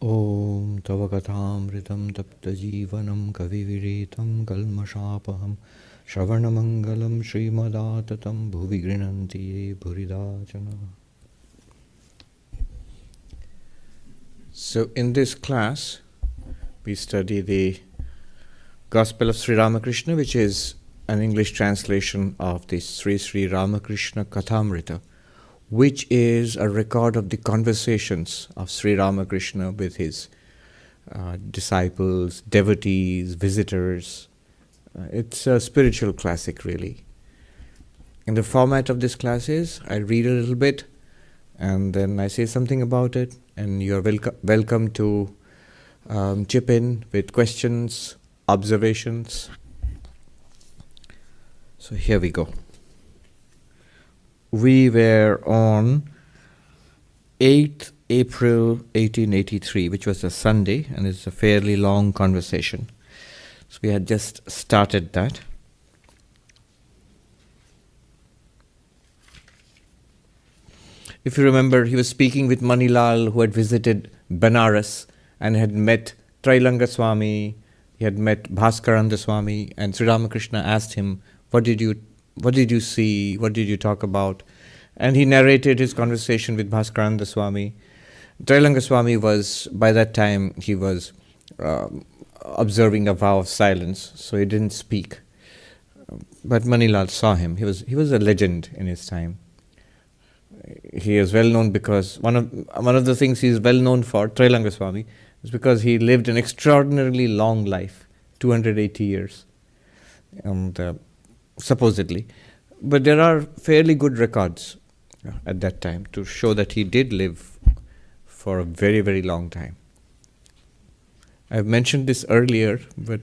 Om Tava Kathamritam Tapta Jivanam Kaviviretam Kalmashapaham Shravanamangalam Srimadaatatam Bhuvi Grinanti Ye Bhuridachana. So in this class, we study the Gospel of Sri Ramakrishna, which is an English translation of the Sri Sri Ramakrishna Kathamrita, which is a record of the conversations of Sri Ramakrishna with his disciples, devotees, visitors. It's a spiritual classic, really. And the format of this class is, I read a little bit, and then I say something about it, and you're welcome to chip in with questions, observations. So here we go. We were on 8th April 1883, which was a Sunday, and it's a fairly long conversation. So we had just started that. If you remember, he was speaking with Manilal, who had visited Benares and had met Trailanga Swami, he had met Bhaskaranda Swami, and Sri Ramakrishna asked him, what did you see? What did you talk about? And he narrated his conversation with Bhaskaranda Swami. Trailanga Swami was, by that time, he was observing a vow of silence, so he didn't speak. But Manilal saw him. He was a legend in his time. He is well known because one of the things he is well known for, Trailanga Swami, is because he lived an extraordinarily long life, 280 years. And supposedly. But there are fairly good records at that time to show that he did live for a very, very long time. I've mentioned this earlier, but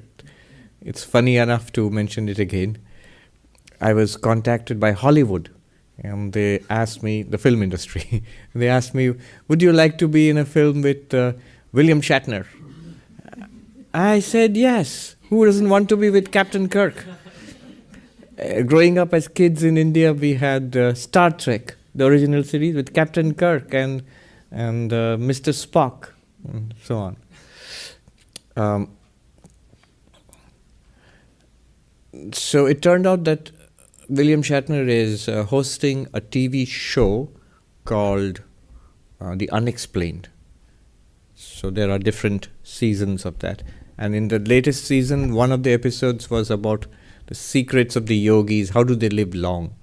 it's funny enough to mention it again. I was contacted by Hollywood, and they asked me, the film industry, they asked me, would you like to be in a film with William Shatner? I said yes. Who doesn't want to be with Captain Kirk? Growing up as kids in India, we had Star Trek, the original series, with Captain Kirk and Mr. Spock, and so on. So it turned out that William Shatner is hosting a TV show called The Unexplained. So there are different seasons of that. And in the latest season, one of the episodes was about the secrets of the yogis, how do they live long?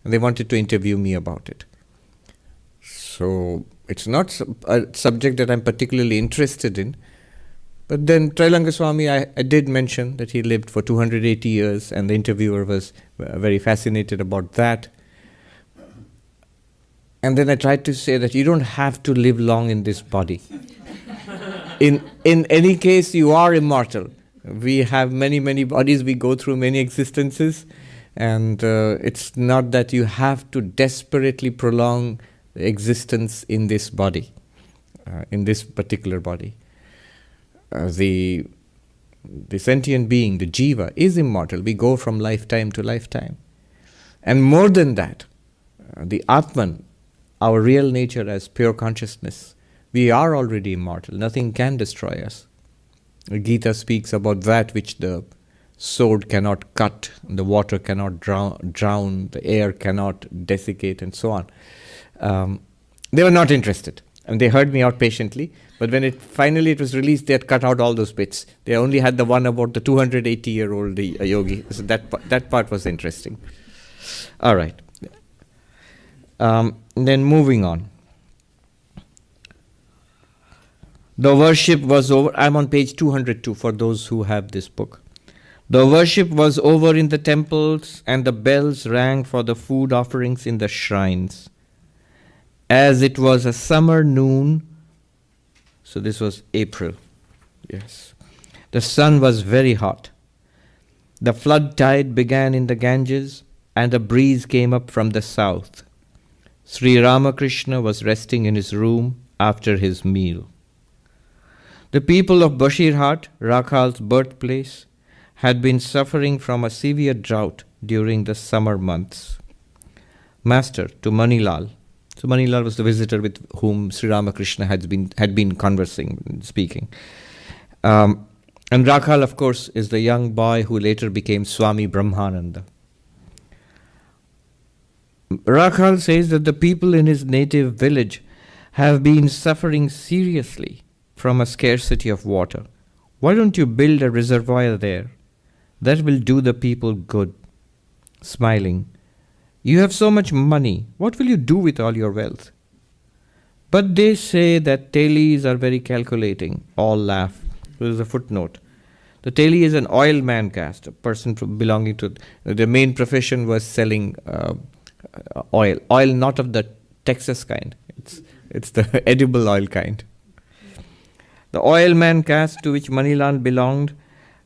And they wanted to interview me about it. So it's not a subject that I'm particularly interested in. But then Trailanga Swami, I did mention that he lived for 280 years, and the interviewer was very fascinated about that. And then I tried to say that you don't have to live long in this body. In any case, you are immortal. We have many, many bodies, we go through many existences, and it's not that you have to desperately prolong existence in this body, in this particular body. The sentient being, the jiva, is immortal. We go from lifetime to lifetime. And more than that, the Atman, our real nature as pure consciousness, we are already immortal. Nothing can destroy us. Gita speaks about that which the sword cannot cut, the water cannot drown, the air cannot desiccate, and so on. They were not interested, and they heard me out patiently. But when finally it was released, they had cut out all those bits. They only had the one about the 280-year-old yogi. So that part was interesting. All right. Then moving on. The worship was over. I'm on page 202 for those who have this book. The worship was over in the temples, and the bells rang for the food offerings in the shrines. As it was a summer noon, so this was April, yes. The sun was very hot. The flood tide began in the Ganges, and a breeze came up from the south. Sri Ramakrishna was resting in his room after his meal. The people of Bashirhat, Rakhal's birthplace, had been suffering from a severe drought during the summer months. Master, to Manilal, So Manilal was the visitor with whom Sri Ramakrishna had been conversing, speaking. And Rakhal, of course, is the young boy who later became Swami Brahmananda. Rakhal says that the people in his native village have been suffering seriously from a scarcity of water. Why don't you build a reservoir there? That will do the people good. Smiling, you have so much money. What will you do with all your wealth? But they say that Telis are very calculating. All laugh. There is a footnote. The Teli is an oil man caste, a person belonging to the main profession was selling oil. Oil not of the Texas kind. It's the edible oil kind. The oil man caste to which Manilal belonged,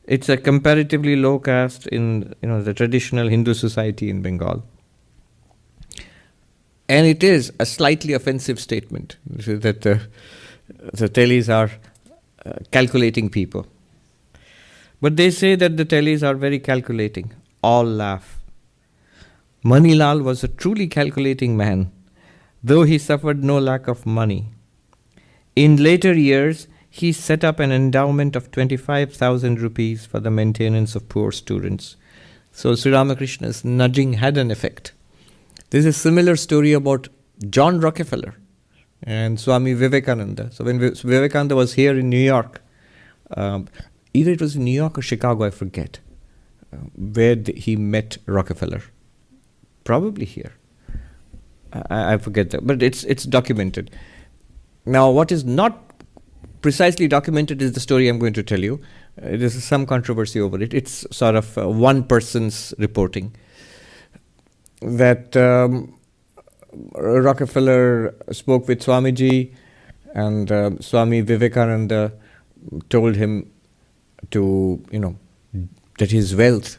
it's a comparatively low caste in the traditional Hindu society in Bengal. And it is a slightly offensive statement that the Telis are calculating people. But they say that the Telis are very calculating. All laugh. Manilal was a truly calculating man, though he suffered no lack of money. In later years, he set up an endowment of 25,000 rupees for the maintenance of poor students. So Sri Ramakrishna's nudging had an effect. There's a similar story about John Rockefeller and Swami Vivekananda. So when Vivekananda was here in New York, either it was in New York or Chicago, I forget, where he met Rockefeller. Probably here. I forget that, but it's documented. Now, what is not precisely documented is the story I'm going to tell you. There's some controversy over it. It's sort of one person's reporting that Rockefeller spoke with Swamiji, and Swami Vivekananda told him to, that his wealth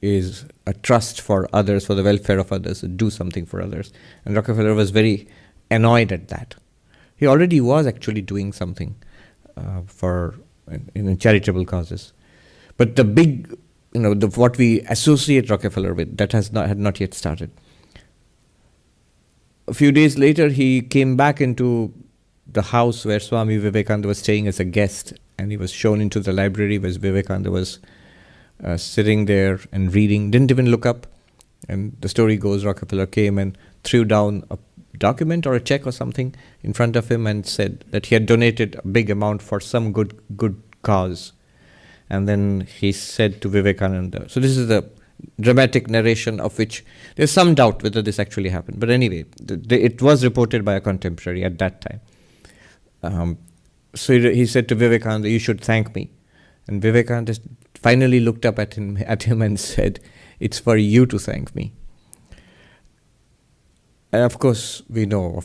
is a trust for others, for the welfare of others, do something for others. And Rockefeller was very annoyed at that. He already was actually doing something for charitable causes. But the big, what we associate Rockefeller with, that had not yet started. A few days later, he came back into the house where Swami Vivekananda was staying as a guest, and he was shown into the library where Vivekananda was sitting there and reading, didn't even look up. And the story goes, Rockefeller came and threw down a document or a check or something in front of him and said that he had donated a big amount for some good cause. And then he said to Vivekananda, so this is the dramatic narration of which there's some doubt whether this actually happened. But anyway, it was reported by a contemporary at that time. So he said to Vivekananda, you should thank me. And Vivekananda finally looked up at him and said, it's for you to thank me. And of course, we know,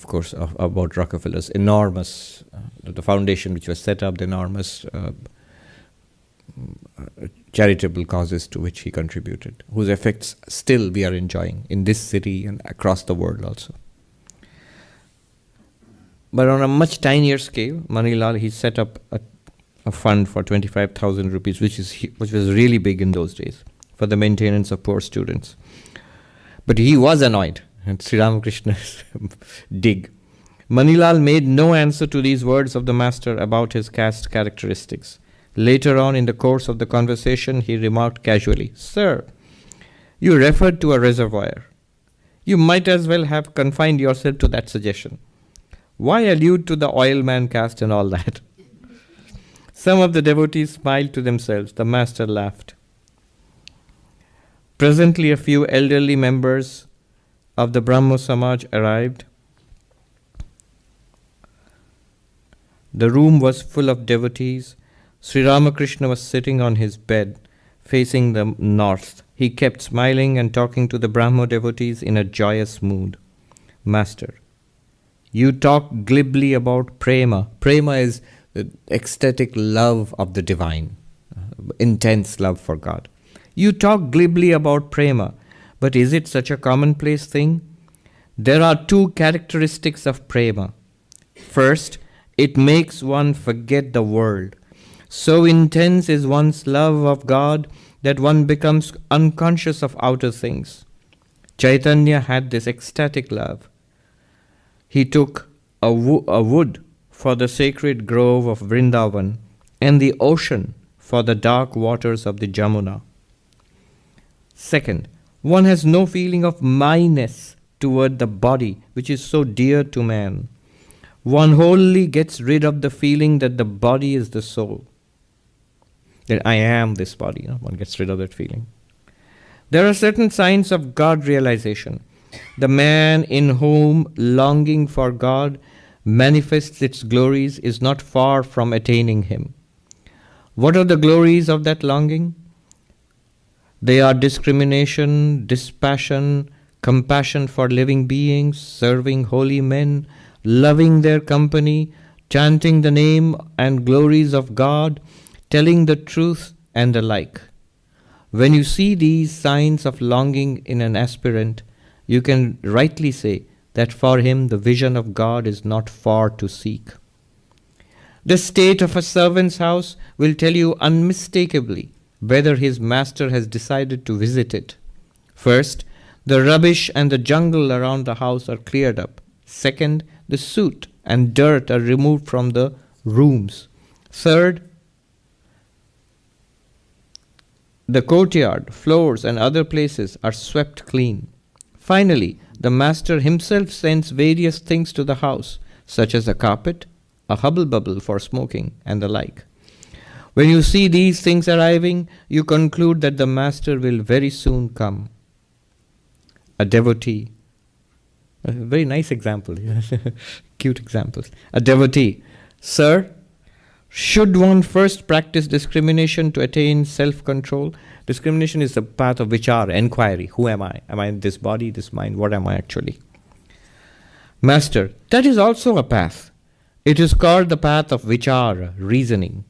about Rockefeller's enormous, the foundation which was set up, the enormous charitable causes to which he contributed, whose effects still we are enjoying in this city and across the world also. But on a much tinier scale, Manilal, he set up a fund for 25,000 rupees, which was really big in those days, for the maintenance of poor students. But he was annoyed at Sri Ramakrishna's dig. Manilal made no answer to these words of the master about his caste characteristics. Later on in the course of the conversation, he remarked casually, Sir, you referred to a reservoir. You might as well have confined yourself to that suggestion. Why allude to the oil man caste and all that? Some of the devotees smiled to themselves. The master laughed. Presently, a few elderly members of the Brahmo Samaj arrived. The room was full of devotees. Sri Ramakrishna was sitting on his bed, facing the north. He kept smiling and talking to the Brahmo devotees in a joyous mood. Master, you talk glibly about prema. Prema is the ecstatic love of the divine, intense love for God. You talk glibly about prema, but is it such a commonplace thing? There are two characteristics of prema. First, it makes one forget the world. So intense is one's love of God that one becomes unconscious of outer things. Chaitanya had this ecstatic love. He took a wood for the sacred grove of Vrindavan and the ocean for the dark waters of the Jamuna. Second, one has no feeling of myness toward the body which is so dear to man. One wholly gets rid of the feeling that the body is the soul. That I am this body. One gets rid of that feeling. There are certain signs of God realization. The man in whom longing for God manifests its glories is not far from attaining Him. What are the glories of that longing? They are discrimination, dispassion, compassion for living beings, serving holy men, loving their company, chanting the name and glories of God, telling the truth, and the like. When you see these signs of longing in an aspirant, you can rightly say that for him the vision of God is not far to seek. The state of a servant's house will tell you unmistakably whether his master has decided to visit it. First, the rubbish and the jungle around the house are cleared up. Second, the soot and dirt are removed from the rooms. Third, the courtyard, floors, and other places are swept clean. Finally, the master himself sends various things to the house, such as a carpet, a hubble-bubble for smoking, and the like. When you see these things arriving, you conclude that the master will very soon come. A devotee, a very nice example, cute examples. A devotee, sir, should one first practice discrimination to attain self-control? Discrimination is the path of vichara, inquiry. Who am I? Am I this body, this mind? What am I actually? Master, that is also a path. It is called the path of vichara, reasoning.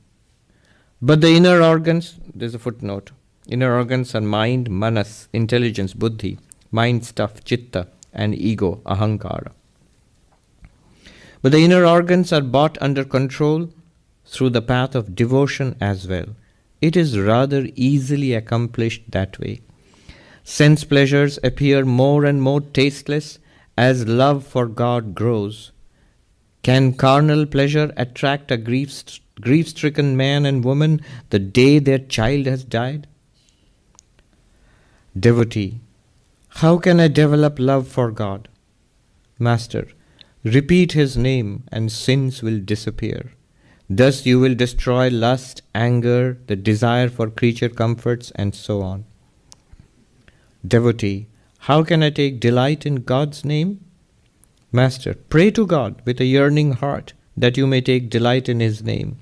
But the inner organs, there's a footnote, inner organs are mind, manas, intelligence, buddhi, mind stuff, chitta, and ego, ahankara. But the inner organs are brought under control through the path of devotion as well. It is rather easily accomplished that way. Sense pleasures appear more and more tasteless as love for God grows. Can carnal pleasure attract a grief-stricken man and woman the day their child has died? Devotee, how can I develop love for God? Master, repeat His name and sins will disappear. Thus you will destroy lust, anger, the desire for creature comforts, and so on. Devotee, how can I take delight in God's name? Master, pray to God with a yearning heart that you may take delight in His name.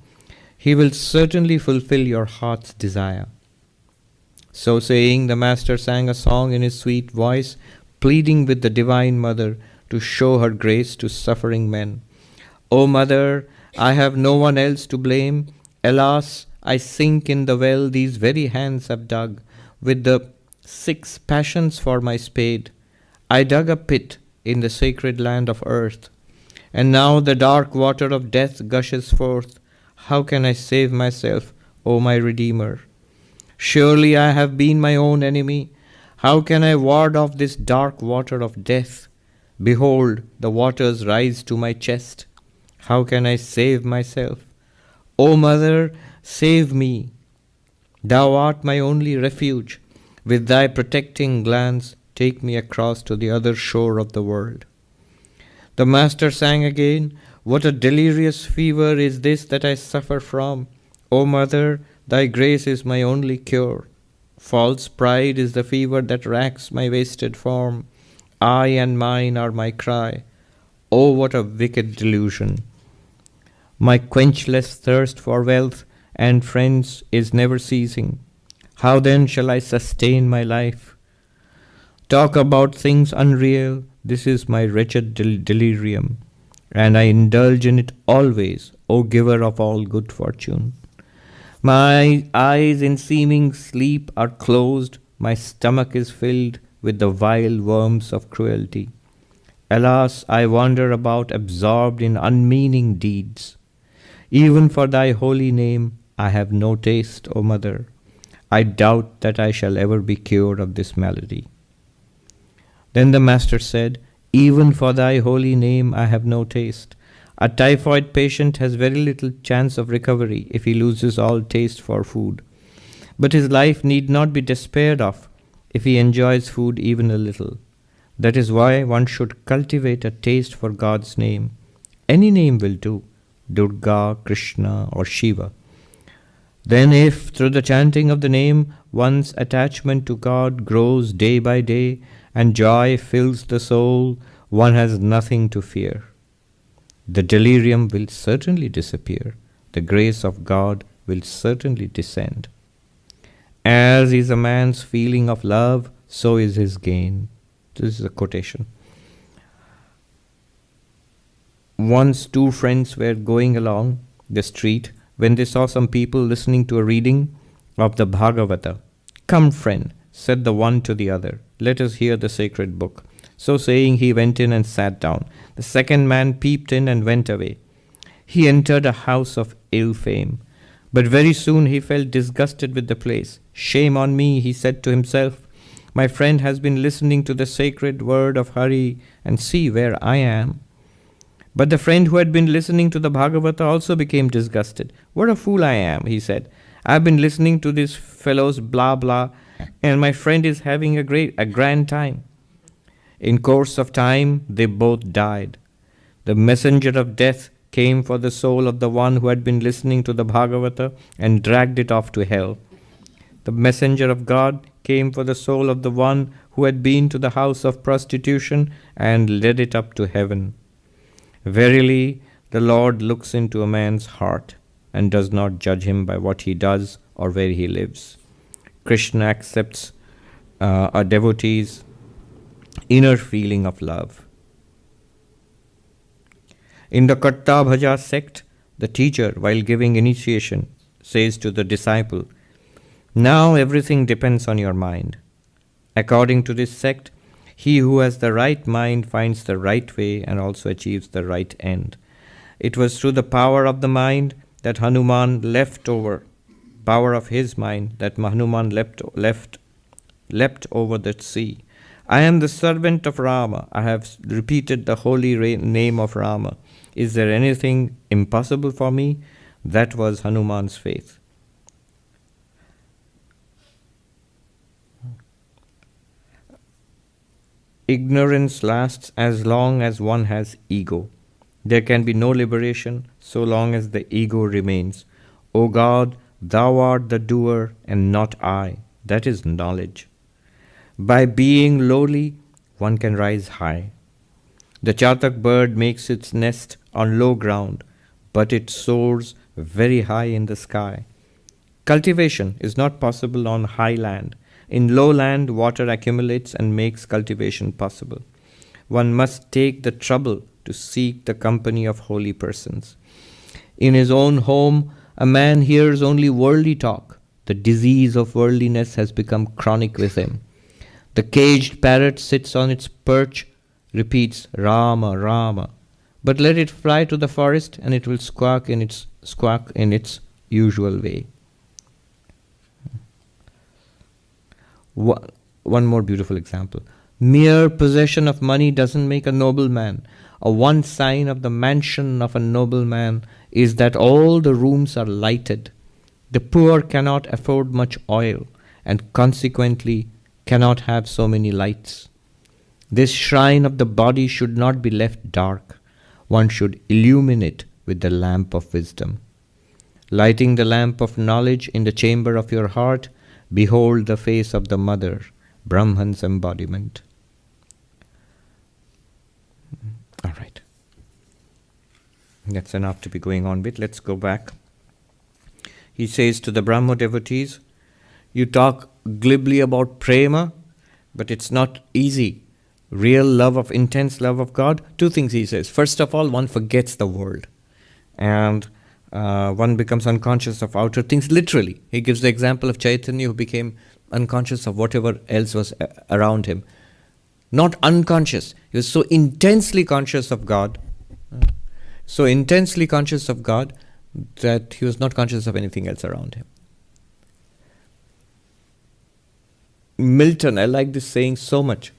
He will certainly fulfill your heart's desire. So saying, the Master sang a song in his sweet voice, pleading with the Divine Mother to show her grace to suffering men. O Mother, I have no one else to blame. Alas, I sink in the well these very hands have dug. With the 6 passions for my spade, I dug a pit in the sacred land of earth. And now the dark water of death gushes forth. How can I save myself, O my Redeemer? Surely I have been my own enemy. How can I ward off this dark water of death? Behold, the waters rise to my chest. How can I save myself? O Mother, save me. Thou art my only refuge. With thy protecting glance, take me across to the other shore of the world. The Master sang again, what a delirious fever is this that I suffer from. O Mother, thy grace is my only cure. False pride is the fever that racks my wasted form. I and mine are my cry. Oh, what a wicked delusion! My quenchless thirst for wealth and friends is never ceasing. How then shall I sustain my life? Talk about things unreal, this is my wretched delirium, and I indulge in it always, O giver of all good fortune. My eyes in seeming sleep are closed, my stomach is filled with the vile worms of cruelty. Alas, I wander about absorbed in unmeaning deeds. Even for thy holy name I have no taste, O Mother. I doubt that I shall ever be cured of this malady. Then the Master said, Even for thy holy name I have no taste. A typhoid patient has very little chance of recovery if he loses all taste for food. But his life need not be despaired of if he enjoys food even a little. That is why one should cultivate a taste for God's name. Any name will do, Durga, Krishna, or Shiva. Then if, through the chanting of the name, one's attachment to God grows day by day and joy fills the soul, one has nothing to fear. The delirium will certainly disappear. The grace of God will certainly descend. As is a man's feeling of love, so is his gain. This is a quotation. Once two friends were going along the street when they saw some people listening to a reading of the Bhagavata. "Come, friend," said the one to the other, "let us hear the sacred book." So saying, he went in and sat down. The second man peeped in and went away. He entered a house of ill fame, but very soon he felt disgusted with the place. "Shame on me," he said to himself. "My friend has been listening to the sacred word of Hari, and see where I am." But the friend who had been listening to the Bhagavata also became disgusted. "What a fool I am," he said. "I have been listening to these fellows blah blah, and my friend is having a grand time." In course of time, they both died. The messenger of death came for the soul of the one who had been listening to the Bhagavata and dragged it off to hell. The messenger of God came for the soul of the one who had been to the house of prostitution and led it up to heaven. Verily, the Lord looks into a man's heart and does not judge him by what he does or where he lives. Krishna accepts a devotee's inner feeling of love. In the Karta Bhaja sect, the teacher, while giving initiation, says to the disciple, "Now everything depends on your mind." According to this sect, he who has the right mind finds the right way and also achieves the right end. It was through the power of the mind that Hanuman leapt over the sea. "I am the servant of Rama. I have repeated the holy name of Rama. Is there anything impossible for me?" That was Hanuman's faith. Ignorance lasts as long as one has ego. There can be no liberation so long as the ego remains. "O God, thou art the doer and not I." That is knowledge. By being lowly, one can rise high. The chatak bird makes its nest on low ground, but it soars very high in the sky. Cultivation is not possible on high land. In low land, water accumulates and makes cultivation possible. One must take the trouble to seek the company of holy persons. In his own home, a man hears only worldly talk. The disease of worldliness has become chronic with him. The caged parrot sits on its perch, repeats Rama, Rama. But let it fly to the forest and it will squawk in its usual way. One more beautiful example. Mere possession of money doesn't make a noble man. One sign of the mansion of a noble man is that all the rooms are lighted. The poor cannot afford much oil and consequently cannot have so many lights. This shrine of the body should not be left dark. One should illumine it with the lamp of wisdom. Lighting the lamp of knowledge in the chamber of your heart, behold the face of the Mother, Brahman's embodiment. All right. That's enough to be going on with. Let's go back. He says to the Brahmo devotees, you talk glibly about prema, but it's not easy. Real love of intense love of God. Two things he says. First of all, one forgets the world. And one becomes unconscious of outer things, literally. He gives the example of Chaitanya who became unconscious of whatever else was around him. Not unconscious. He was so intensely conscious of God. So intensely conscious of God that he was not conscious of anything else around him. Milton, I like this saying so much.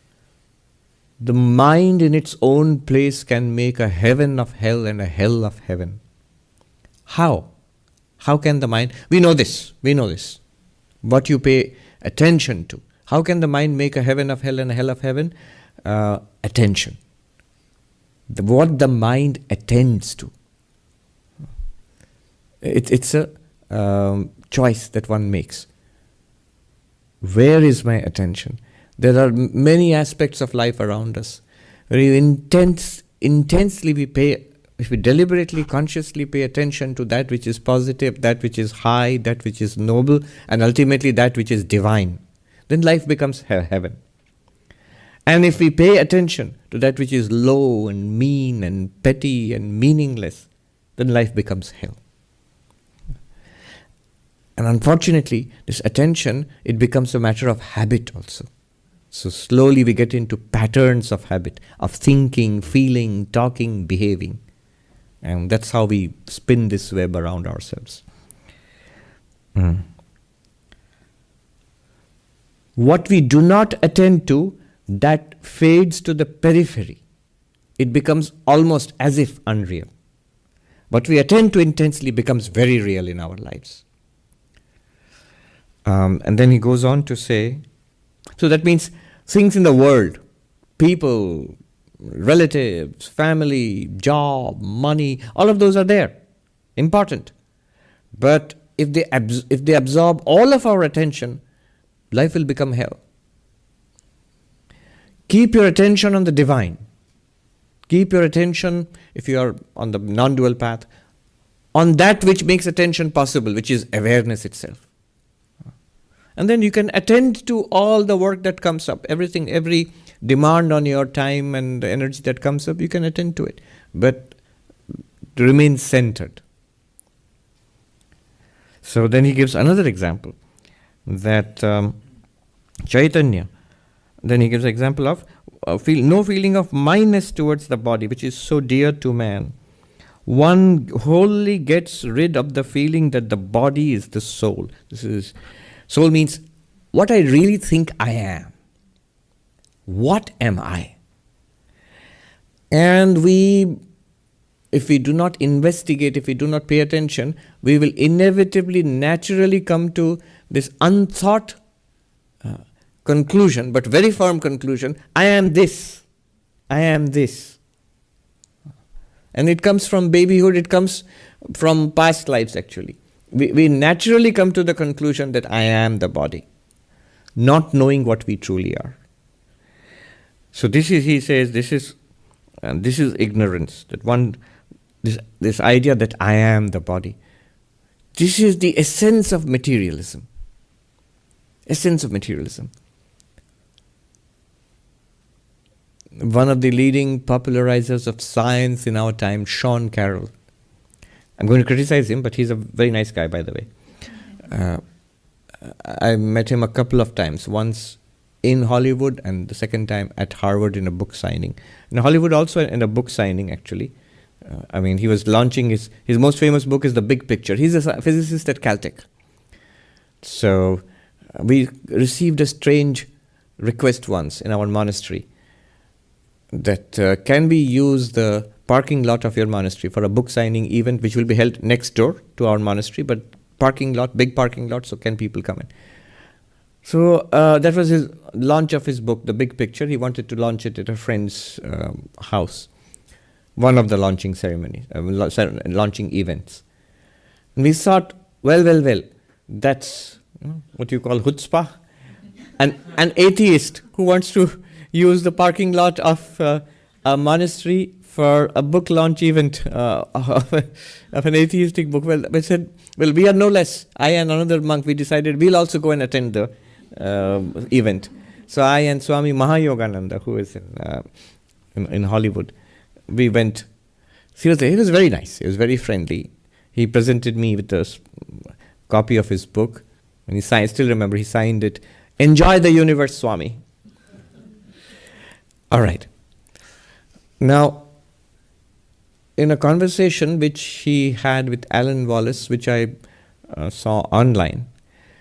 the mind in its own place can make a heaven of hell and a hell of heaven. How? How can the mind? We know this. What you pay attention to. How can the mind make a heaven of hell and a hell of heaven? Attention. What the mind attends to. It's a choice that one makes. Where is my attention? There are many aspects of life around us. Very intensely we pay, if we deliberately, consciously pay attention to that which is positive, that which is high, that which is noble, and ultimately that which is divine, then life becomes heaven. And if we pay attention to that which is low and mean and petty and meaningless, then life becomes hell. And unfortunately, this attention, it becomes a matter of habit also. So slowly we get into patterns of habit, of thinking, feeling, talking, behaving. And that's how we spin this web around ourselves. What we do not attend to, that fades to the periphery. It becomes almost as if unreal. What we attend to intensely becomes very real in our lives. And then he goes on to say, so that means things in the world, people, relatives, family, job, money, all of those are there, important. But if they absorb all of our attention, life will become hell. Keep your attention on the divine. Keep your attention, if you are on the non-dual path, on that which makes attention possible, which is awareness itself. And then you can attend to all the work that comes up, everything, every demand on your time and energy that comes up, you can attend to it. But to remain centered. So then he gives another example, that Chaitanya, then he gives an example of no feeling of mineness towards the body, which is so dear to man. One wholly gets rid of the feeling that the body is the soul. Soul means what I really think I am. What am I? And if we do not investigate, if we do not pay attention, we will inevitably, naturally come to this unthought conclusion, but very firm conclusion, I am this. I am this. And it comes from babyhood, it comes from past lives actually. We naturally come to the conclusion that I am the body, not knowing what we truly are. So this is, he says, this is ignorance. That this idea that I am the body. This is the essence of materialism. Essence of materialism. One of the leading popularizers of science in our time, Sean Carroll. I'm going to criticize him, but he's a very nice guy, by the way. I met him a couple of times, once in Hollywood and the second time at Harvard in a book signing. In Hollywood also in a book signing, actually. He was launching his most famous book is The Big Picture. He's a physicist at Caltech. So we received a strange request once in our monastery that can we use the parking lot of your monastery for a book signing event which will be held next door to our monastery, but parking lot, big parking lot, so can people come in? So that was his launch of his book, The Big Picture. He wanted to launch it at a friend's house, one of the launching ceremonies, launching events. And we thought, well, that's what you call chutzpah. An atheist who wants to use the parking lot of a monastery for a book launch event of an atheistic book. Well, we said, we are no less. I and another monk, we decided we'll also go and attend the event. So I and Swami Mahayogananda, who is in Hollywood, we went. Seriously, he was very nice. He was very friendly. He presented me with a copy of his book. And I still remember, he signed it, "Enjoy the universe, Swami." All right. Now, in a conversation which he had with Alan Wallace, which I saw online,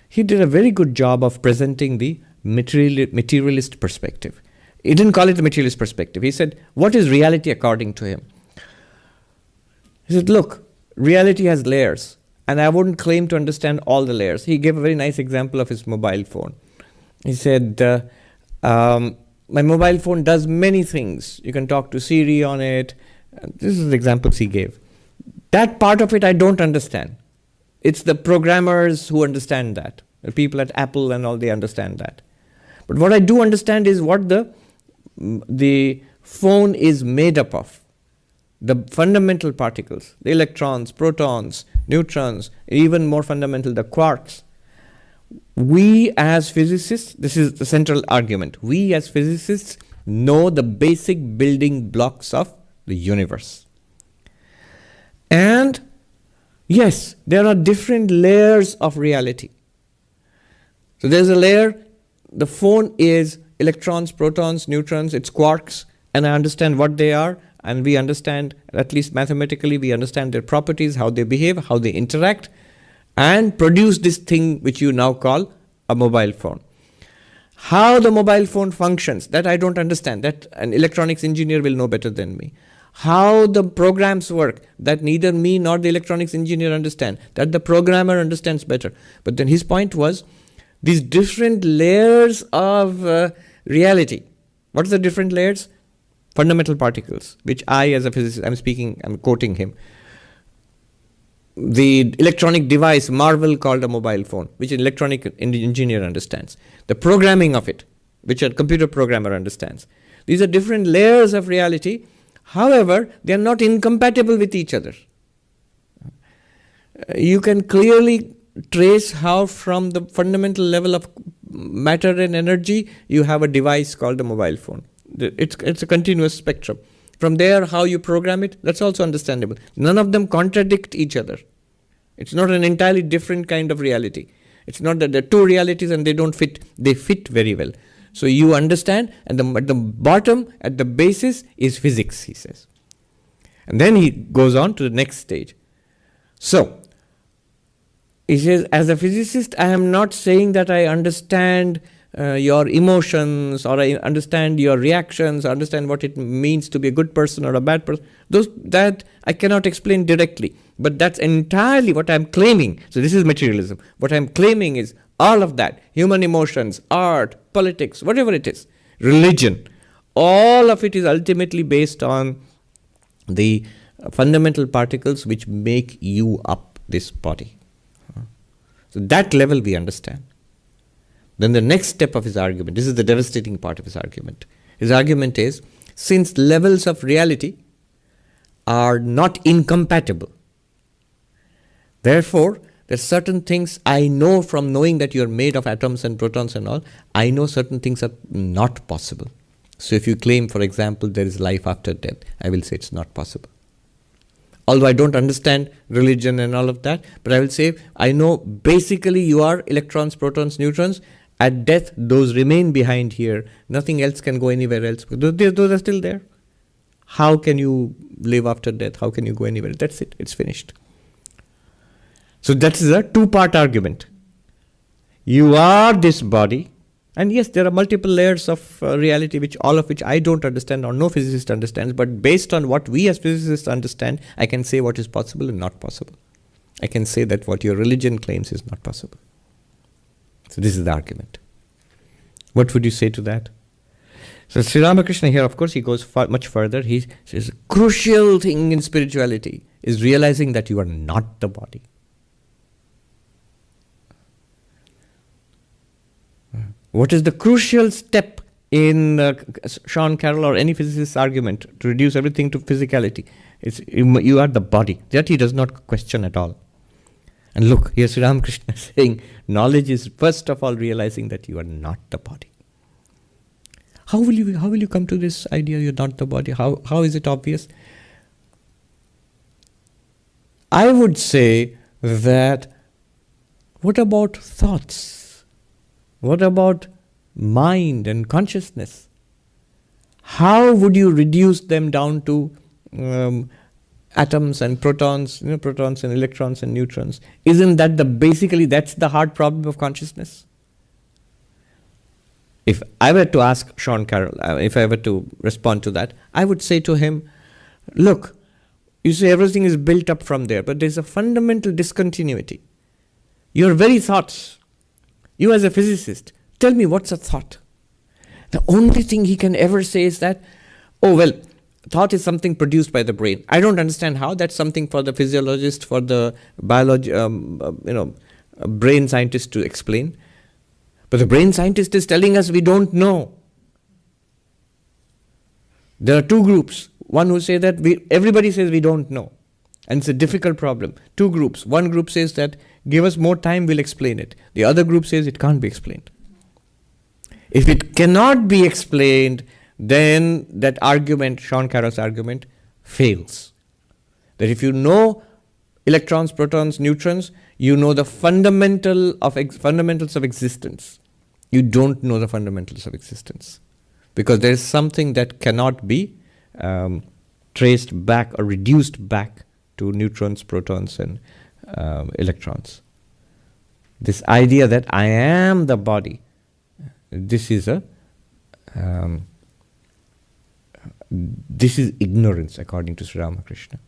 he did a very good job of presenting the materialist perspective. He didn't call it the materialist perspective. He said, what is reality according to him? He said, look, reality has layers, and I wouldn't claim to understand all the layers. He gave a very nice example of his mobile phone. He said, my mobile phone does many things. You can talk to Siri on it. This is the examples he gave. That part of it I don't understand. It's the programmers who understand that. The people at Apple and all, they understand that. But what I do understand is what the phone is made up of. The fundamental particles, the electrons, protons, neutrons, even more fundamental, the quarks. We as physicists, this is the central argument, we as physicists know the basic building blocks of the universe. And yes, there are different layers of reality. So there's a layer, the phone is electrons, protons, neutrons, it's quarks, and I understand what they are, and we understand, at least mathematically, we understand their properties, how they behave, how they interact, and produce this thing which you now call a mobile phone. How the mobile phone functions, that I don't understand. That an electronics engineer will know better than me. How the programs work, that neither me nor the electronics engineer understand. That the programmer understands better. But then his point was, these different layers of reality. What are the different layers? Fundamental particles, which I as a physicist, I'm quoting him. The electronic device, marvel called a mobile phone, which an electronic engineer understands. The programming of it, which a computer programmer understands. These are different layers of reality. However, they are not incompatible with each other. You can clearly trace how from the fundamental level of matter and energy, you have a device called a mobile phone. It's a continuous spectrum. From there, how you program it, that's also understandable. None of them contradict each other. It's not an entirely different kind of reality. It's not that there are two realities and they don't fit. They fit very well. So you understand, and at the bottom, at the basis, is physics, he says. And then he goes on to the next stage. So, he says, as a physicist, I am not saying that I understand your emotions, or I understand your reactions, or understand what it means to be a good person or a bad person. That I cannot explain directly. But that's entirely what I'm claiming. So this is materialism. What I'm claiming is all of that. Human emotions, art, politics, whatever it is, religion. All of it is ultimately based on the fundamental particles which make you up this body. So that level we understand. Then the next step of his argument, this is the devastating part of his argument. His argument is, since levels of reality are not incompatible, therefore, there's certain things I know from knowing that you're made of atoms and protons and all, I know certain things are not possible. So if you claim, for example, there is life after death, I will say it's not possible. Although I don't understand religion and all of that, but I will say, I know basically you are electrons, protons, neutrons. At death, those remain behind here. Nothing else can go anywhere else. Those are still there. How can you live after death? How can you go anywhere? That's it. It's finished. So that is a two-part argument. You are this body. And yes, there are multiple layers of reality, all of which I don't understand or no physicist understands. But based on what we as physicists understand, I can say what is possible and not possible. I can say that what your religion claims is not possible. So this is the argument. What would you say to that? So Sri Ramakrishna here, of course, he goes much further. He says, a crucial thing in spirituality is realizing that you are not the body. What is the crucial step in Sean Carroll or any physicist's argument to reduce everything to physicality? It's you are the body. That he does not question at all. And look, here's Sri Ramakrishna saying, knowledge is first of all realizing that you are not the body. How will you come to this idea you're not the body? How is it obvious? I would say that, what about thoughts? What about mind and consciousness? How would you reduce them down to atoms and protons, protons and electrons and neutrons? Isn't that basically that's the hard problem of consciousness? If I were to ask Sean Carroll, if I were to respond to that, I would say to him, look, you say everything is built up from there, but there's a fundamental discontinuity. Your very thoughts, you as a physicist, tell me what's a thought. The only thing he can ever say is that, oh, well, thought is something produced by the brain. I don't understand how. That's something for the physiologist, for the brain scientist to explain. But the brain scientist is telling us we don't know. There are two groups. One who say that everybody says we don't know. And it's a difficult problem. Two groups. One group says that give us more time, we'll explain it. The other group says it can't be explained. If it cannot be explained, then that argument, Sean Carroll's argument, fails. That if you know electrons, protons, neutrons, you know the fundamentals of existence. You don't know the fundamentals of existence. Because there is something that cannot be traced back or reduced back to neutrons, protons, and electrons. This idea that I am the body, this is ignorance according to Sri Ramakrishna.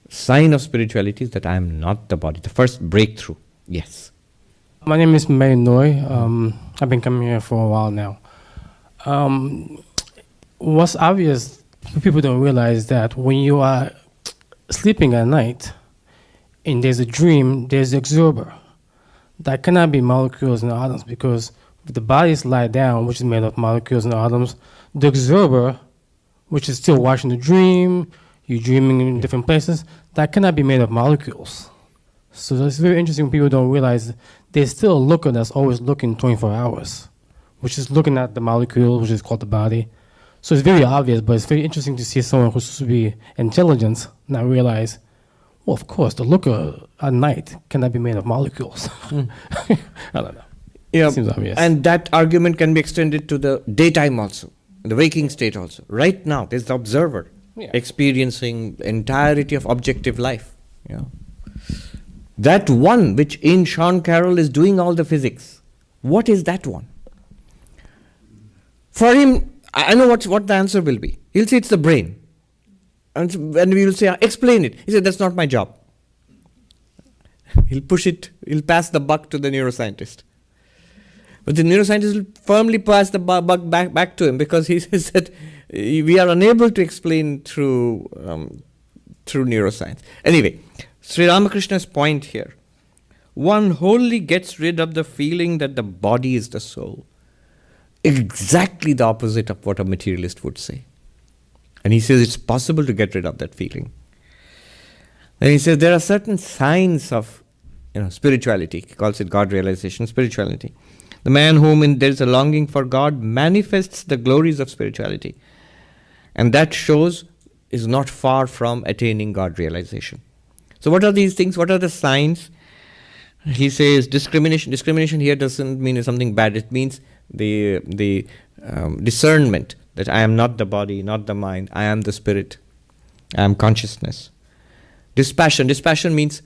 Sign of spirituality is that I am not the body. The first breakthrough. Yes. My name is May Noi. I've been coming here for a while now. What's obvious, people don't realize that when you are sleeping at night and there's a dream, there's the absorber. That cannot be molecules and atoms, because if the bodies lie down, which is made of molecules and atoms, the absorber, which is still watching the dream, you're dreaming in different places, that cannot be made of molecules. So that's very interesting. People don't realize there's still a looker that's always looking 24 hours, which is looking at the molecule, which is called the body. So it's very obvious, but it's very interesting to see someone who's supposed to be intelligent not realize, well, of course, the looker at night cannot be made of molecules. I don't know. Yeah, seems obvious. And that argument can be extended to the daytime also, the waking state also. Right now, there's the observer experiencing the entirety of objective life. Yeah. That one which in Sean Carroll is doing all the physics, what is that one? For him, I know what the answer will be. He'll say it's the brain. And we will say, explain it. He said, that's not my job. He'll pass the buck to the neuroscientist. But the neuroscientist will firmly pass the buck back to him, because he says that we are unable to explain through neuroscience. Anyway, Sri Ramakrishna's point here, one wholly gets rid of the feeling that the body is the soul. Exactly the opposite of what a materialist would say. And he says it's possible to get rid of that feeling. And he says there are certain signs of spirituality. He calls it God realization, spirituality. The man whom there is a longing for God manifests the glories of spirituality. And that shows is not far from attaining God realization. So what are these things? What are the signs? He says discrimination. Discrimination here doesn't mean something bad. It means the discernment that I am not the body, not the mind. I am the spirit. I am consciousness. Dispassion. Dispassion means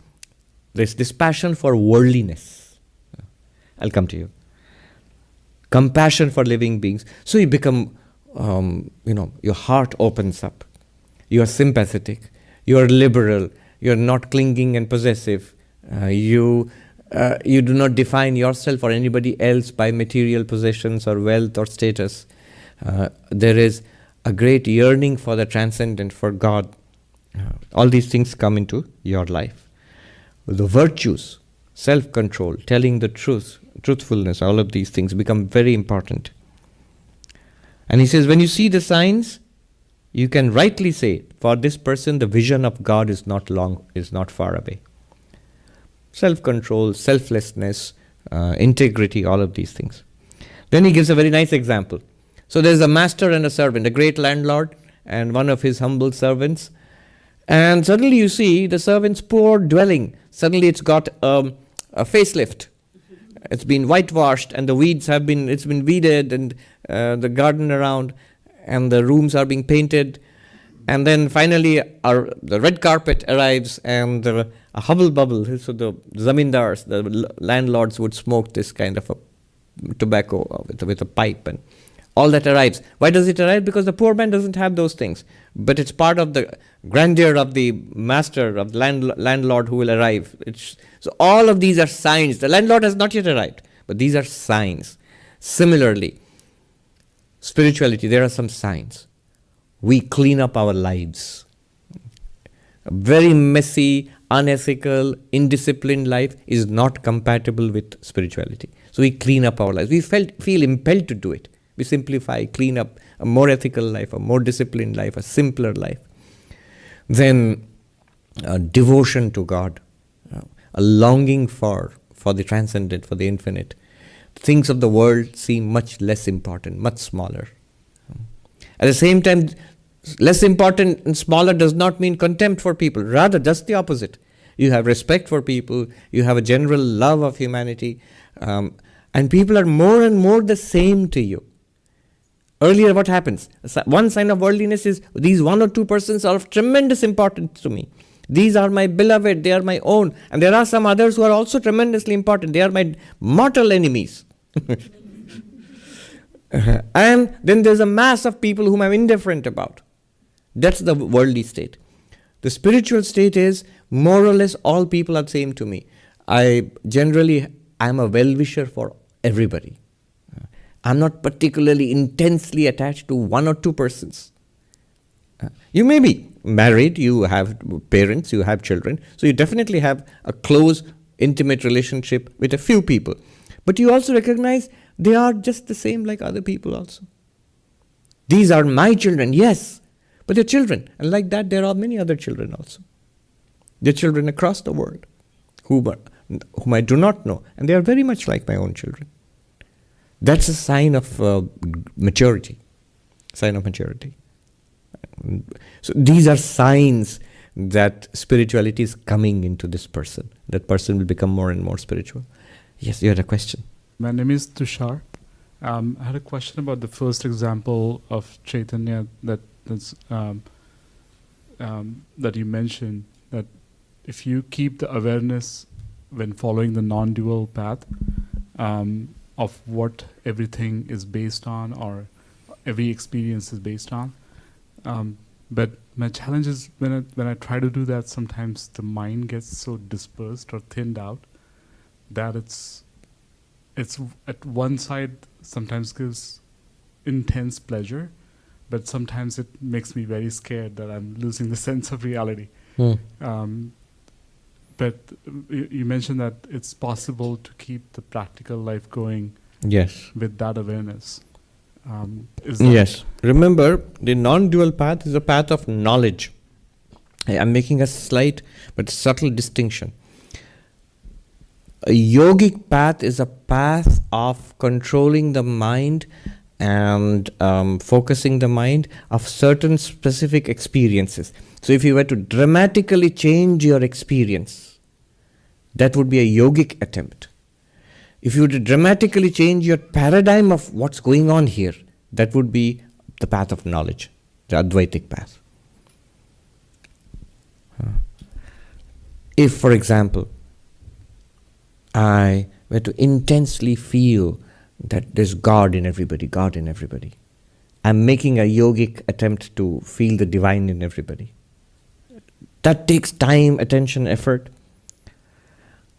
this dispassion for worldliness. I'll come to you. Compassion for living beings. So you become, your heart opens up. You are sympathetic. You are liberal. You are not clinging and possessive. You do not define yourself or anybody else by material possessions or wealth or status. There is a great yearning for the transcendent, for God. All these things come into your life. The virtues, self-control, telling the truth, truthfulness, all of these things become very important. And he says, when you see the signs, you can rightly say, for this person, the vision of God is not far away. Self-control, selflessness, integrity, all of these things. Then he gives a very nice example. So there's a master and a servant, a great landlord and one of his humble servants. And suddenly you see the servant's poor dwelling. Suddenly it's got a facelift. It's been whitewashed and the it's been weeded, and the garden around, and the rooms are being painted. And then finally the red carpet arrives, and a hubble bubble. So the zamindars, the landlords, would smoke this kind of a tobacco, with a pipe, and all that arrives. Why does it arrive? Because the poor man doesn't have those things. But it's part of the grandeur of the master, of the landlord who will arrive. So all of these are signs. The landlord has not yet arrived, but these are signs. Similarly, spirituality, there are some signs. We clean up our lives. A very messy, unethical, indisciplined life is not compatible with spirituality. So we clean up our lives. We feel impelled to do it. We simplify, clean up a more ethical life, a more disciplined life, a simpler life. Then devotion to God, a longing for the transcendent, for the infinite. Things of the world seem much less important, much smaller. At the same time, less important and smaller does not mean contempt for people. Rather, just the opposite. You have respect for people. You have a general love of humanity. And people are more and more the same to you. Earlier, what happens? One sign of worldliness is these one or two persons are of tremendous importance to me. These are my beloved, they are my own. And there are some others who are also tremendously important. They are my mortal enemies. And then there's a mass of people whom I'm indifferent about. That's the worldly state. The spiritual state is more or less all people are same to me. I'm a well-wisher for everybody. I'm not particularly intensely attached to one or two persons. You may be married, you have parents, you have children, so you definitely have a close, intimate relationship with a few people. But you also recognize they are just the same like other people also. These are my children, yes, but they're children. And like that, there are many other children also. They're children across the world whom I do not know, and they are very much like my own children. That's a sign of maturity. Sign of maturity. So these are signs that spirituality is coming into this person. That person will become more and more spiritual. Yes, you had a question. My name is Tushar. I had a question about the first example of Chaitanya that you mentioned, that if you keep the awareness when following the non-dual path, of what everything is based on, or every experience is based on. But my challenge is when I try to do that, sometimes the mind gets so dispersed or thinned out that it's at one side sometimes gives intense pleasure, but sometimes it makes me very scared that I'm losing the sense of reality. But you mentioned that it's possible to keep the practical life going. Yes. With that awareness. Yes. Remember, the non-dual path is a path of knowledge. I'm making a slight but subtle distinction. A yogic path is a path of controlling the mind and focusing the mind of certain specific experiences. So if you were to dramatically change your experience, that would be a yogic attempt. If you were to dramatically change your paradigm of what's going on here, that would be the path of knowledge, the Advaitic path. If, for example, I were to intensely feel that there's God in everybody, I'm making a yogic attempt to feel the divine in everybody. That takes time, attention, effort.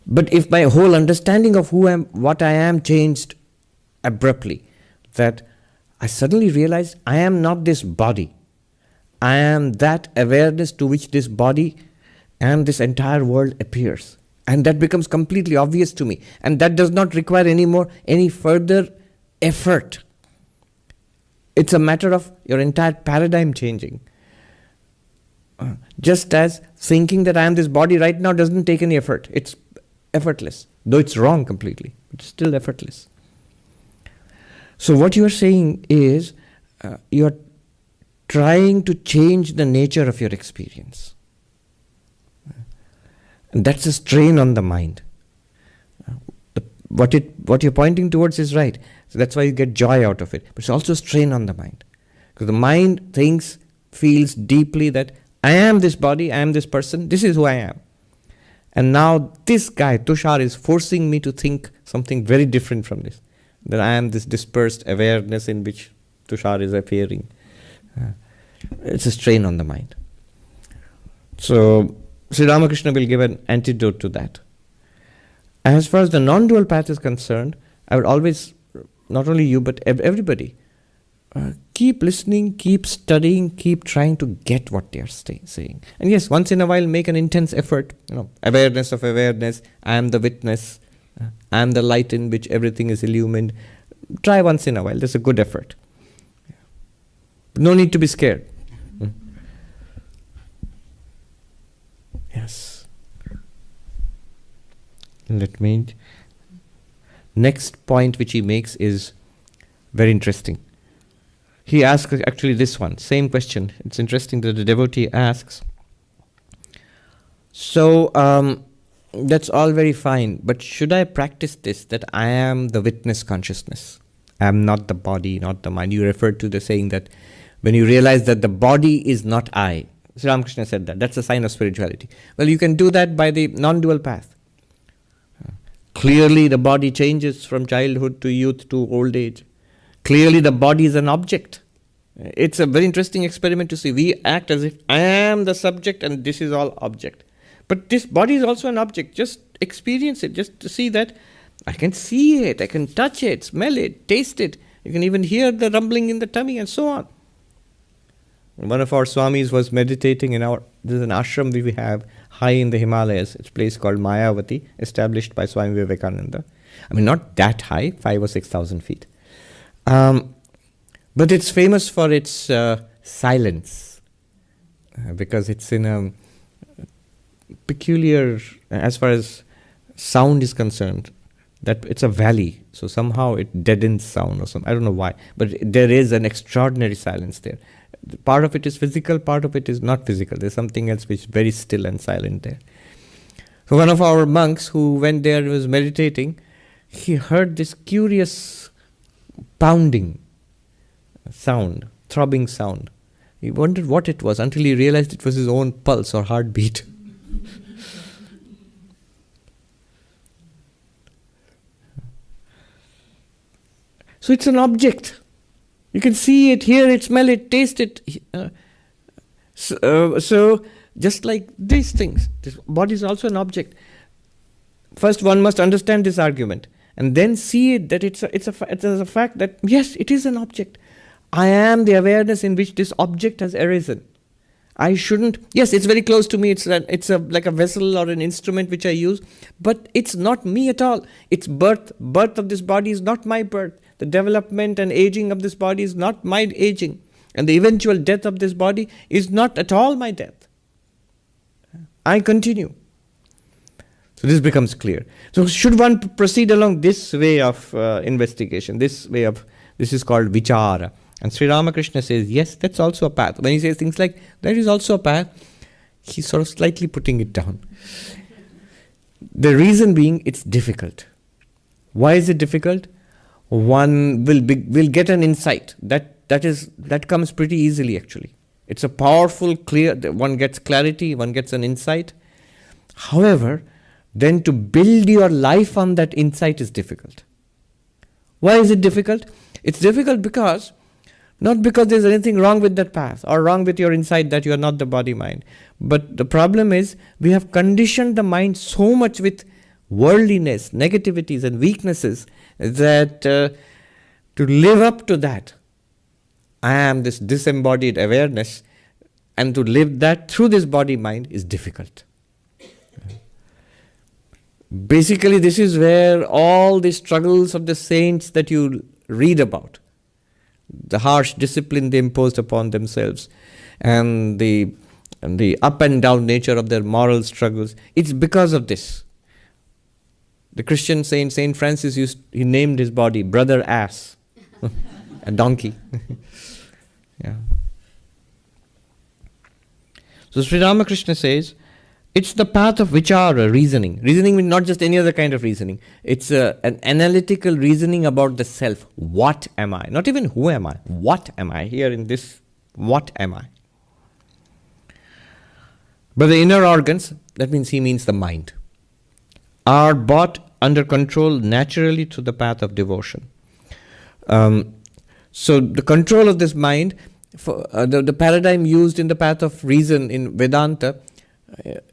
But if my whole understanding of what I am changed abruptly, that I suddenly realized I am not this body. I am that awareness to which this body and this entire world appears. And that becomes completely obvious to me. And that does not require any further effort. It's a matter of your entire paradigm changing. Just as thinking that I am this body right now doesn't take any effort. It's effortless. Though it's wrong completely, it's still effortless. So what you are saying is, you are trying to change the nature of your experience. And that's a strain on the mind. What you're pointing towards is right. So that's why you get joy out of it. But it's also a strain on the mind. Because the mind feels deeply that I am this body, I am this person, this is who I am. And now this guy, Tushar, is forcing me to think something very different from this. that I am this dispersed awareness in which Tushar is appearing. It's a strain on the mind. So Sri Ramakrishna will give an antidote to that. As far as the non-dual path is concerned, I would always, not only you but everybody, keep listening, keep studying, keep trying to get what they are saying. And yes, once in a while make an intense effort. Awareness of awareness, I am the witness, I am the light in which everything is illumined. Try once in a while, that's a good effort. No need to be scared. Yes. Let me... Next point which he makes is very interesting. He asks actually this one, same question. It's interesting that the devotee asks, so that's all very fine, but should I practice this, that I am the witness consciousness? I am not the body, not the mind. You referred to the saying that when you realize that the body is not I, Sri Ramakrishna said that, that's a sign of spirituality. Well, you can do that by the non-dual path. Clearly the body changes from childhood to youth to old age. Clearly the body is an object. It's a very interesting experiment to see. We act as if I am the subject and this is all object. But this body is also an object. Just experience it, just to see that I can see it, I can touch it, smell it, taste it. You can even hear the rumbling in the tummy and so on. One of our Swamis was meditating there's an ashram we have high in the Himalayas. It's a place called Mayavati, established by Swami Vivekananda. I mean, not that high, 5,000 or 6,000 feet. But it's famous for its silence, because it's in a peculiar, as far as sound is concerned, that it's a valley, so somehow it deadens sound or something. I don't know why, but there is an extraordinary silence there. Part of it is physical, part of it is not physical. There's something else which is very still and silent there. So one of our monks who went there was meditating. He heard this curious pounding sound, throbbing sound. He wondered what it was until he realized it was his own pulse or heartbeat. So it's an object. You can see it, hear it, smell it, taste it. So just like these things, this body is also an object. First one must understand this argument and then see it that it's a fact that yes, it is an object. I am the awareness in which this object has arisen. I shouldn't, yes, it's very close to me, it's like a vessel or an instrument which I use, but it's not me at all. It's birth of this body is not my birth. The development and aging of this body is not my aging. And the eventual death of this body is not at all my death. I continue. So this becomes clear. So should one proceed along this way of investigation, this is called vichara. And Sri Ramakrishna says, yes, that's also a path. When he says things like, there is also a path, he's sort of slightly putting it down. The reason being, it's difficult. Why is it difficult? One will get an insight. That comes pretty easily actually. It's a powerful, clear, one gets clarity, one gets an insight. However, then to build your life on that insight is difficult. Why is it difficult? It's difficult because, not because there's anything wrong with that path or wrong with your insight that you are not the body-mind. But the problem is we have conditioned the mind so much with worldliness, negativities and weaknesses that to live up to that, I am this disembodied awareness, and to live that through this body-mind is difficult. Basically, this is where all the struggles of the saints that you read about, the harsh discipline they imposed upon themselves, and the up and down nature of their moral struggles, it's because of this. The Christian saint, Saint Francis, he named his body brother ass, a donkey. Yeah. So Sri Ramakrishna says, it's the path of vichara, reasoning. Reasoning means not just any other kind of reasoning. It's an analytical reasoning about the self. What am I? Not even who am I. What am I? Here in this, what am I? But the inner organs, that means he means the mind, are brought under control naturally through the path of devotion. So the control of this mind, for the paradigm used in the path of reason in Vedanta,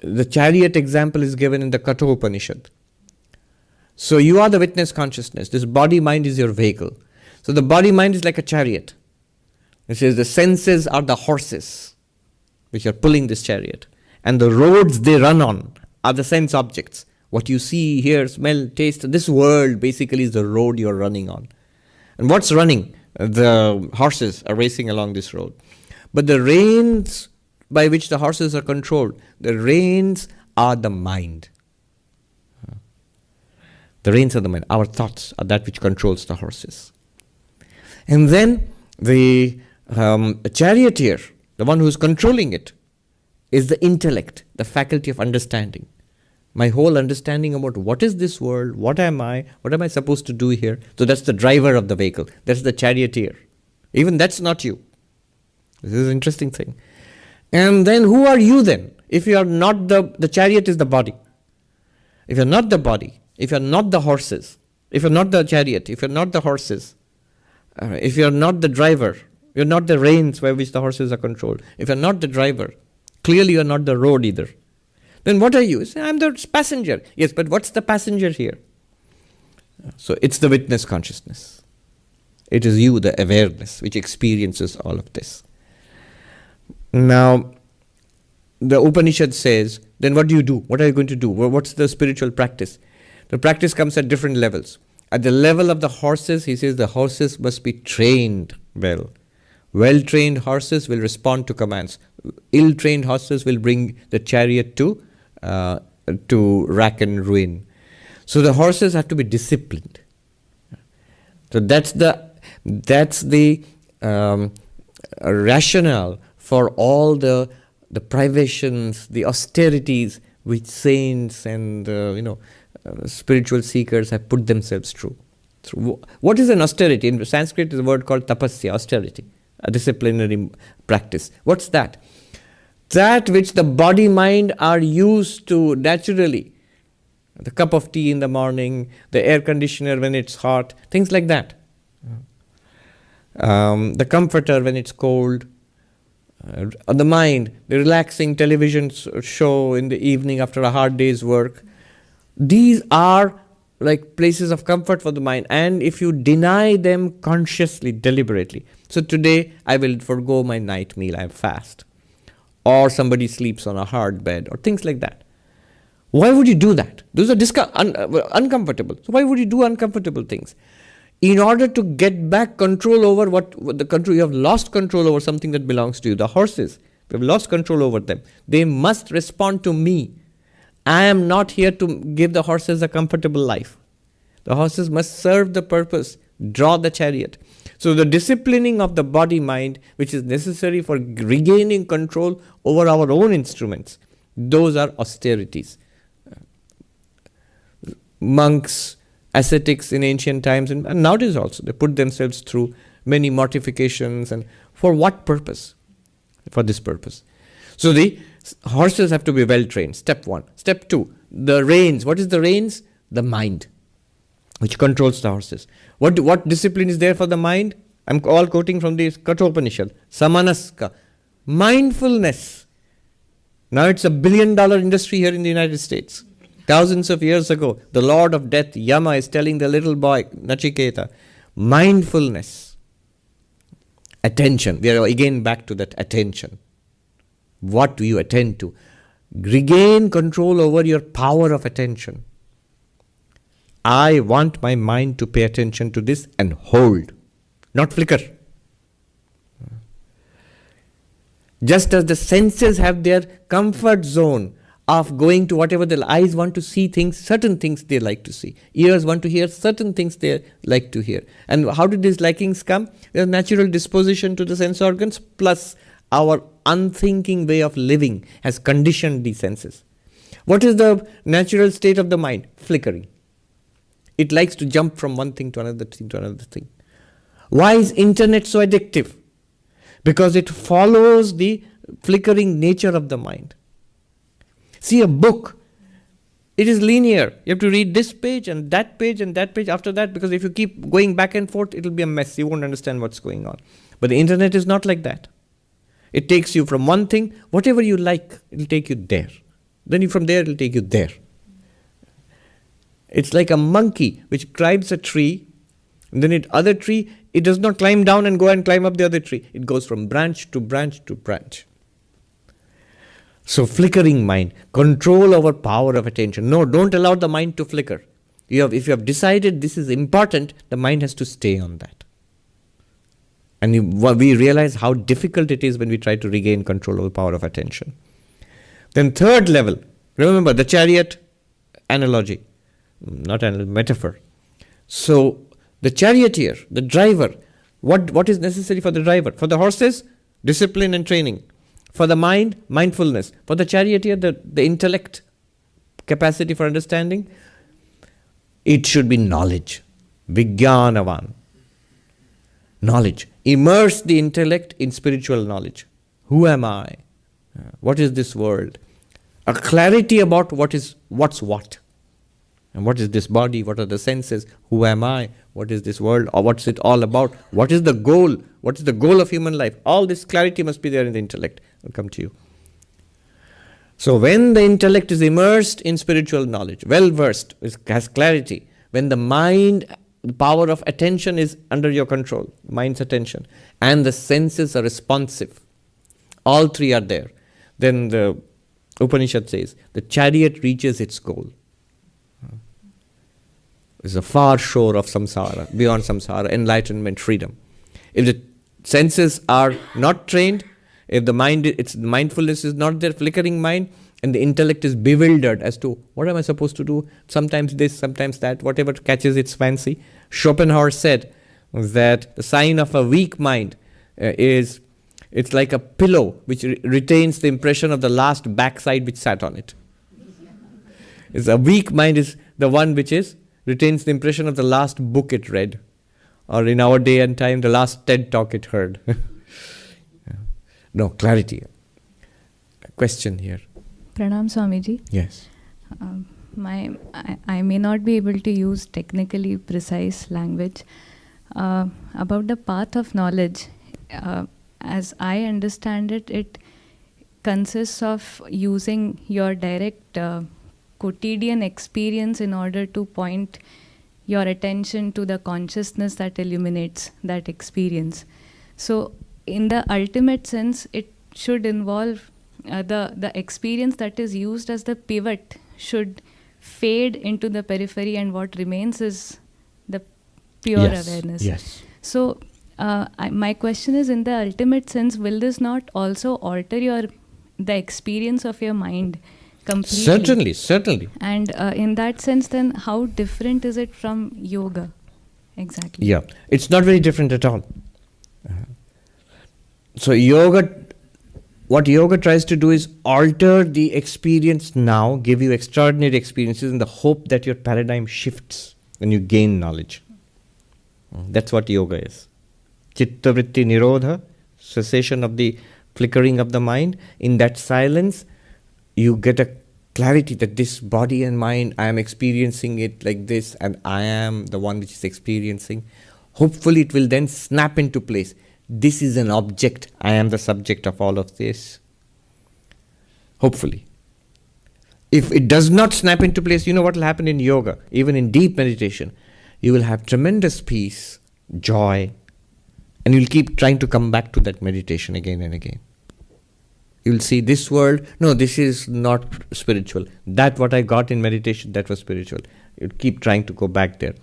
the chariot example is given in the Kathopanishad. So you are the witness consciousness. This body-mind is your vehicle. So the body-mind is like a chariot. It says the senses are the horses which are pulling this chariot. And the roads they run on are the sense objects. What you see, hear, smell, taste, this world basically is the road you're running on. And what's running? The horses are racing along this road. But the reins by which the horses are controlled, the reins are the mind. The reins are the mind. Our thoughts are that which controls the horses. And then the charioteer, the one who is controlling it, is the intellect, the faculty of understanding. My whole understanding about what is this world, what am I supposed to do here? So that's the driver of the vehicle. That's the charioteer. Even that's not you. This is an interesting thing. And then who are you then? If you are not the chariot is the body. If you're not the body, if you're not the horses, if you're not the chariot, if you're not the horses, if you're not the driver, you're not the reins by which the horses are controlled. If you're not the driver, clearly you're not the road either. Then what are you? Say, I'm the passenger. Yes, but what's the passenger here? So it's the witness consciousness. It is you, the awareness, which experiences all of this. Now, the Upanishad says, then what do you do? What are you going to do? What's the spiritual practice? The practice comes at different levels. At the level of the horses, he says the horses must be trained well. Well-trained horses will respond to commands. Ill-trained horses will bring the chariot to rack and ruin. So the horses have to be disciplined. So that's the rationale for all the privations, the austerities which saints and spiritual seekers have put themselves through. What is an austerity? In Sanskrit is a word called tapasya, austerity, a disciplinary practice. What's that? That which the body mind are used to naturally. The cup of tea in the morning, the air conditioner when it's hot, things like that. The comforter when it's cold. The mind, the relaxing television show in the evening after a hard day's work. These are like places of comfort for the mind. And if you deny them consciously, deliberately. So today I will forgo my night meal, I fast. Or somebody sleeps on a hard bed or things like that. Why would you do that? Those are uncomfortable. So why would you do uncomfortable things? In order to get back control over what the control, you have lost control over something that belongs to you. The horses, you have lost control over them. They must respond to me. I am not here to give the horses a comfortable life. The horses must serve the purpose, draw the chariot. So the disciplining of the body-mind, which is necessary for regaining control over our own instruments, those are austerities. Monks, ascetics in ancient times, and nowadays also, they put themselves through many mortifications. And for what purpose? For this purpose. So the horses have to be well trained, step one. Step two, the reins. What is the reins? The mind, which controls the horses. What discipline is there for the mind? I'm all quoting from the Kathopanishad. Samanaska. Mindfulness. Now it's $1 billion industry here in the United States. Thousands of years ago, the Lord of Death, Yama, is telling the little boy, Nachiketa, mindfulness, attention. We are again back to that attention. What do you attend to? Regain control over your power of attention. I want my mind to pay attention to this and hold, not flicker. Just as the senses have their comfort zone of going to whatever the eyes want to see things, certain things they like to see. Ears want to hear certain things they like to hear. And how did these likings come? There's natural disposition to the sense organs, plus our unthinking way of living has conditioned these senses. What is the natural state of the mind? Flickering. It likes to jump from one thing to another thing to another thing. Why is internet so addictive? Because it follows the flickering nature of the mind. See, a book It is linear. You have to read this page and that page and that page after that, because if you keep going back and forth, it will be a mess. You won't understand what's going on. But the internet is not like that. It takes you from one thing, whatever you like, it will take you there. Then from there, it will take you there. It's like a monkey which climbs a tree, and then other tree, it does not climb down and go and climb up the other tree. It goes from branch to branch to branch. So flickering mind, control over power of attention. No, don't allow the mind to flicker. If you have decided this is important, the mind has to stay on that. And we realize how difficult it is when we try to regain control over power of attention. Then third level, remember the chariot analogy, not a metaphor. So the charioteer, the driver, what is necessary for the driver? For the horses, discipline and training. For the mind, mindfulness. For the charioteer, the intellect, capacity for understanding, it should be knowledge. Vijnanavan. Knowledge. Immerse the intellect in spiritual knowledge. Who am I? What is this world? A clarity about what's what. And what is this body? What are the senses? Who am I? What is this world? Or what's it all about? What is the goal? What is the goal of human life? All this clarity must be there in the intellect. I'll come to you. So when the intellect is immersed in spiritual knowledge, well versed, has clarity, when the mind, the power of attention is under your control, mind's attention, and the senses are responsive, all three are there, then the Upanishad says, the chariot reaches its goal. It's a far shore of samsara, beyond samsara, enlightenment, freedom. If the senses are not trained, if the mindfulness is not there, flickering mind, and the intellect is bewildered as to what am I supposed to do, sometimes this, sometimes that, whatever catches its fancy. Schopenhauer said that the sign of a weak mind it's like a pillow which retains the impression of the last backside which sat on it. It's a weak mind is the one which retains the impression of the last book it read, or in our day and time, the last TED talk it heard. No, clarity. A question here. Pranam Swamiji. Yes. I may not be able to use technically precise language. About the path of knowledge, as I understand it, it consists of using your direct quotidian experience in order to point your attention to the consciousness that illuminates that experience. So in the ultimate sense, it should involve the experience that is used as the pivot should fade into the periphery, and what remains is the pure awareness. Yes. So my question is, in the ultimate sense, will this not also alter the experience of your mind completely? Certainly. And in that sense, then how different is it from yoga? Exactly. Yeah, it's not very different at all. So yoga, what yoga tries to do is alter the experience now, give you extraordinary experiences in the hope that your paradigm shifts when you gain knowledge. That's what yoga is. Chitta vritti nirodha, cessation of the flickering of the mind. In that silence, you get a clarity that this body and mind, I am experiencing it like this, and I am the one which is experiencing. Hopefully it will then snap into place. This is an object. I am the subject of all of this. Hopefully. If it does not snap into place, you know what will happen in yoga, even in deep meditation. You will have tremendous peace, joy, and you'll keep trying to come back to that meditation again and again. You'll see this world, no, this is not spiritual. That what I got in meditation, that was spiritual. You'll keep trying to go back there.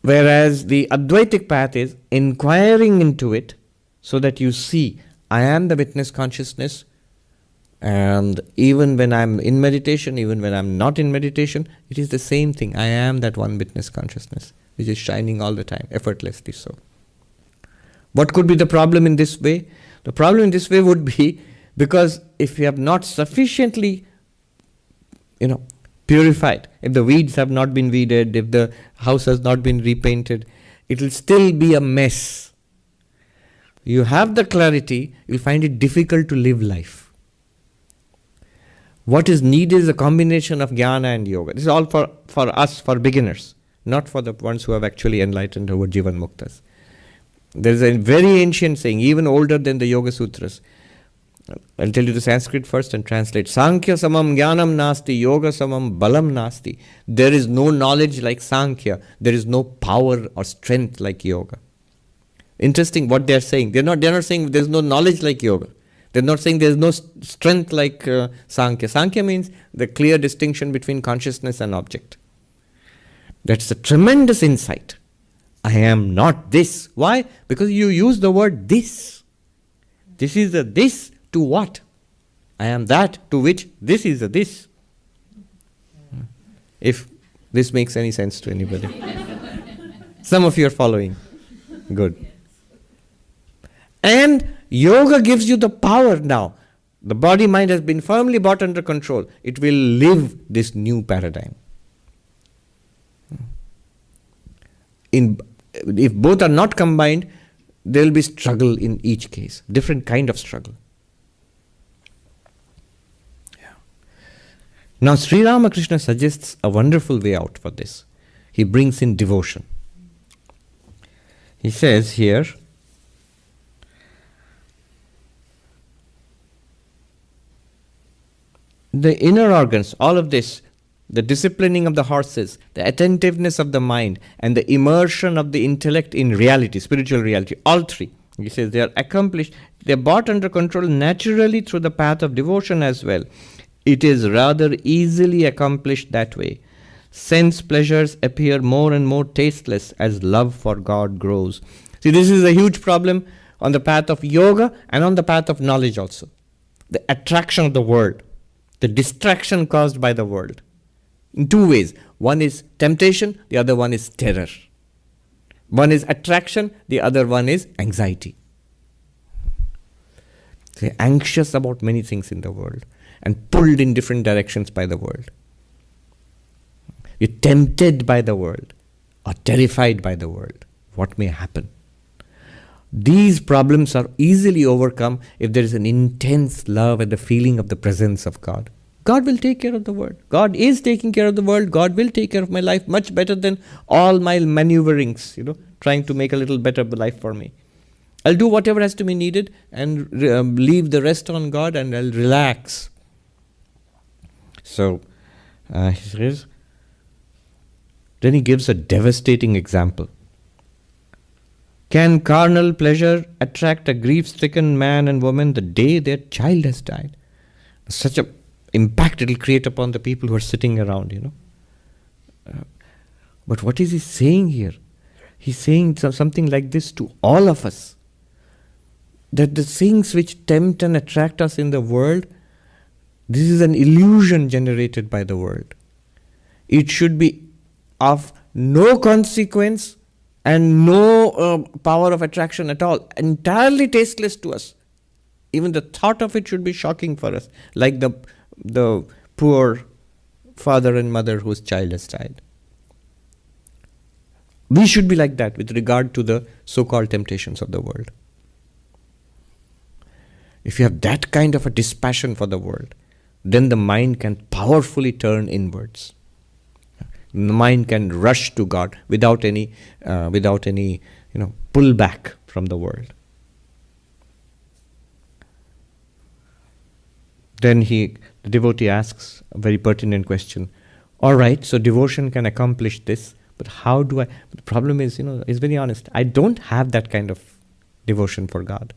Whereas the Advaitic path is inquiring into it so that you see, I am the witness consciousness, and even when I'm in meditation, even when I'm not in meditation, it is the same thing. I am that one witness consciousness, which is shining all the time, effortlessly so. What could be the problem in this way? The problem in this way would be because if you have not sufficiently, purified, if the weeds have not been weeded, if the house has not been repainted, it will still be a mess. You have the clarity, you'll find it difficult to live life. What is needed is a combination of jnana and yoga. This is all for us, for beginners, not for the ones who have actually enlightened over Jivan Muktas. There is a very ancient saying, even older than the Yoga Sutras. I'll tell you the Sanskrit first and translate. Sankhya samam jnanam nasti, yoga samam balam nasti. There is no knowledge like Sankhya. There is no power or strength like yoga. Interesting what they are saying. They're not saying there's no knowledge like yoga. They're not saying there's no strength like Sankhya. Sankhya means the clear distinction between consciousness and object. That's a tremendous insight. I am not this. Why? Because you use the word this. This is a this to what? I am that to which this is a this. If this makes any sense to anybody. Some of you are following. Good. And yoga gives you the power now. The body mind has been firmly brought under control. It will live this new paradigm. If both are not combined, there will be struggle in each case. Different kind of struggle. Yeah. Now Sri Ramakrishna suggests a wonderful way out for this. He brings in devotion. He says here, the inner organs, all of this, the disciplining of the horses, the attentiveness of the mind, and the immersion of the intellect in reality, spiritual reality, all three. He says they are accomplished, they are brought under control naturally through the path of devotion as well. It is rather easily accomplished that way. Sense pleasures appear more and more tasteless as love for God grows. See, this is a huge problem on the path of yoga and on the path of knowledge also. The attraction of the world, the distraction caused by the world. In two ways. One is temptation, the other one is terror. One is attraction, the other one is anxiety. They're anxious about many things in the world and pulled in different directions by the world. You're tempted by the world or terrified by the world. What may happen? These problems are easily overcome if there is an intense love and the feeling of the presence of God. God will take care of the world. God is taking care of the world. God will take care of my life much better than all my maneuverings, trying to make a little better life for me. I'll do whatever has to be needed and leave the rest on God, and I'll relax. So, he says, then he gives a devastating example. Can carnal pleasure attract a grief-stricken man and woman the day their child has died? Such an impact it will create upon the people who are sitting around, But what is he saying here? He's saying something like this to all of us. That the things which tempt and attract us in the world, this is an illusion generated by the world. It should be of no consequence and no power of attraction at all. Entirely tasteless to us. Even the thought of it should be shocking for us. Like the poor father and mother whose child has died. We should be like that with regard to the so-called temptations of the world. If you have that kind of a dispassion for the world, then the mind can powerfully turn inwards. The mind can rush to God without any pullback from the world. Then the devotee asks a very pertinent question. All right, so devotion can accomplish this, but how do I? The problem is, is very honest. I don't have that kind of devotion for God.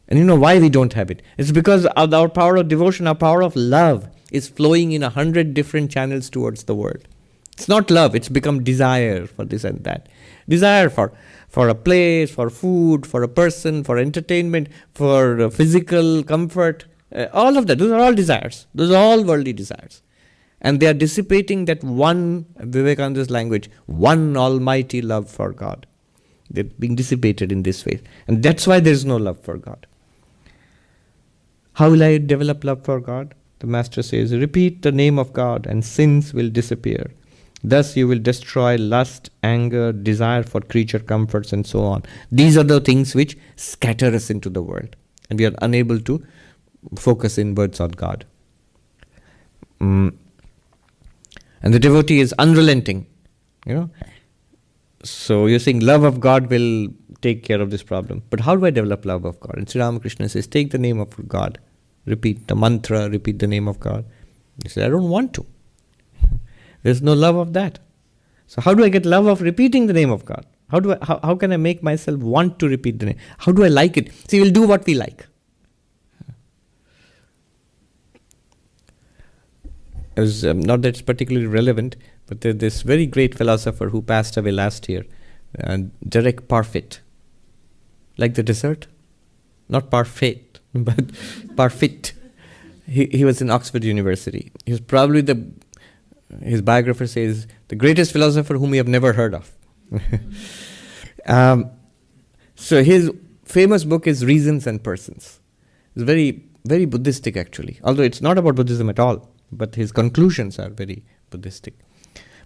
And you know why we don't have it? It's because our power of devotion, our power of love is flowing in 100 different channels towards the world. It's not love, it's become desire for this and that. Desire for a place, for food, for a person, for entertainment, for physical comfort. All of that, those are all desires. Those are all worldly desires. And they are dissipating that one, Vivekananda's language, one almighty love for God. They're being dissipated in this way. And that's why there is no love for God. How will I develop love for God? The Master says, repeat the name of God and sins will disappear. Thus you will destroy lust, anger, desire for creature comforts and so on. These are the things which scatter us into the world. And we are unable to focus inwards on God. And the devotee is unrelenting, you know. So you're saying love of God will take care of this problem. But how do I develop love of God? And Sri Ramakrishna says, take the name of God. Repeat the mantra, repeat the name of God. He said, I don't want to. There's no love of that. So how do I get love of repeating the name of God? How can I make myself want to repeat the name? How do I like it? See, we'll do what we like. It was not that it's particularly relevant, but there's this very great philosopher who passed away last year, Derek Parfit. Like the dessert? Not parfait, but Parfit. He was in Oxford University. He was probably his biographer says, the greatest philosopher whom we have never heard of. So his famous book is Reasons and Persons. It's very, very Buddhistic actually, although it's not about Buddhism at all, but his conclusions are very Buddhistic.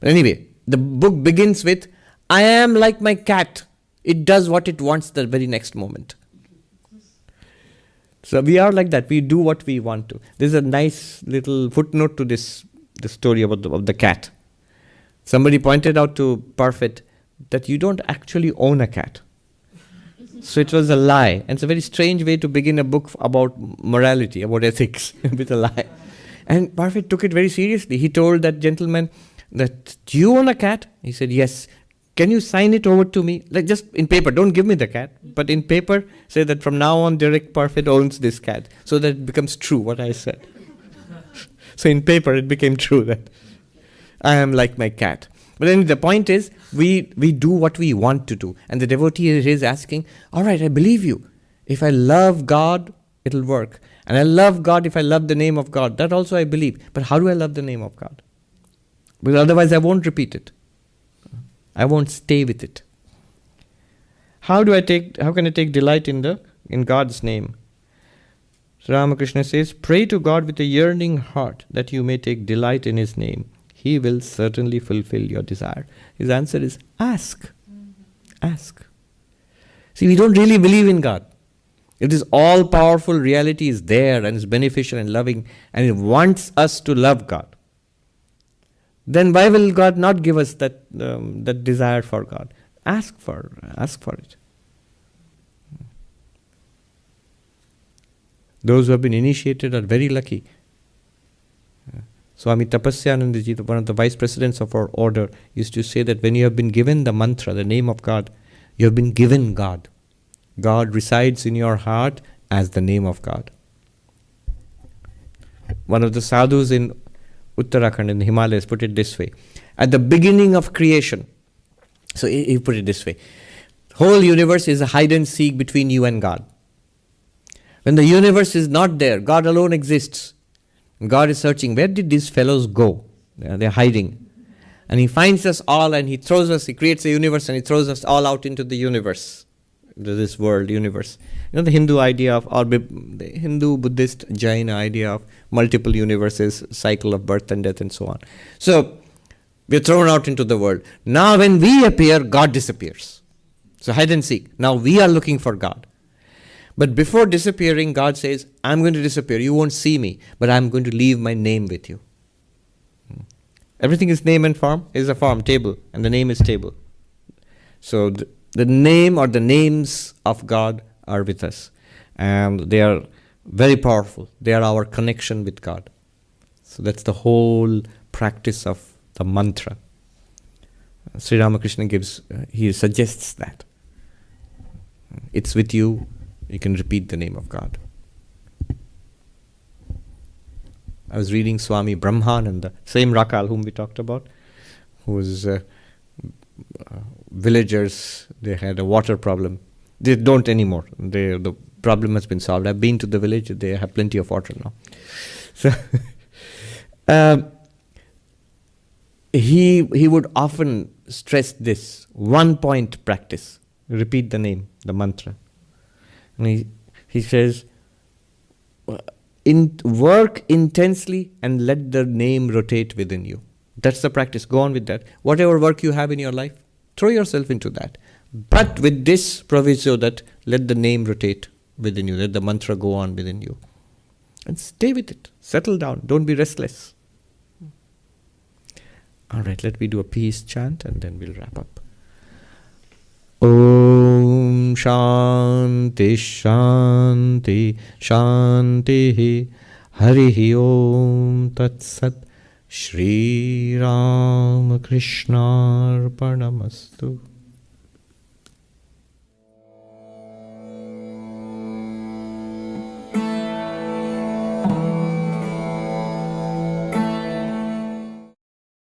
But anyway, the book begins with, I am like my cat. It does what it wants the very next moment. So we are like that. We do what we want to. There's a nice little footnote to this story about the cat. Somebody pointed out to Parfit that you don't actually own a cat. So it was a lie. And it's a very strange way to begin a book about morality, about ethics, with a lie. And Parfit took it very seriously. He told that gentleman that, do you own a cat? He said, yes. Can you sign it over to me? Like just in paper, don't give me the cat, but in paper, say that from now on Derek Parfit owns this cat, so that it becomes true what I said. So in paper, it became true that I am like my cat. But then the point is, we do what we want to do. And the devotee is asking, all right, I believe you. If I love God, it'll work. And I love God if I love the name of God. That also I believe. But how do I love the name of God? Because otherwise I won't repeat it. I won't stay with it. How can I take delight in God's name? Sri Ramakrishna says, pray to God with a yearning heart that you may take delight in His name. He will certainly fulfill your desire. His answer is ask. Ask. See, we don't really believe in God. If this all-powerful reality is there and is beneficial and loving and it wants us to love God, then why will God not give us that desire for God? Ask for it. Those who have been initiated are very lucky. Swami Tapasyanandaji, one of the vice presidents of our order, used to say that when you have been given the mantra, the name of God, you have been given God. God resides in your heart as the name of God. One of the sadhus in Uttarakhand in the Himalayas put it this way. At the beginning of creation, so he put it this way, whole universe is a hide and seek between you and God. When the universe is not there, God alone exists. God is searching, where did these fellows go? They're hiding. And He finds us all and He creates a universe and He throws us all out into the universe. This world, universe. You know the Hindu idea of, or the Hindu, Buddhist, Jaina idea of multiple universes, cycle of birth and death and so on. So, we're thrown out into the world. Now when we appear, God disappears. So hide and seek. Now we are looking for God. But before disappearing, God says, I'm going to disappear. You won't see me, but I'm going to leave my name with you. Everything is name and form, is a form, table, and the name is table. So the name or the names of God are with us. And they are very powerful. They are our connection with God. So that's the whole practice of the mantra. Sri Ramakrishna he suggests that. It's with you. You can repeat the name of God. I was reading Swami Brahmananda, same Rakal whom we talked about, who was villagers, they had a water problem. They don't anymore. The problem has been solved. I've been to the village, they have plenty of water now. So he would often stress this, 1 point practice. Repeat the name, the mantra. And he says, work intensely and let the name rotate within you. That's the practice. Go on with that. Whatever work you have in your life, throw yourself into that. But with this proviso that let the name rotate within you, let the mantra go on within you. And stay with it. Settle down. Don't be restless. All right, let me do a peace chant and then we'll wrap up. Om Shanti Shanti Shanti Harihi Om Tat Sat Shri Ram Krishnarpanamastu.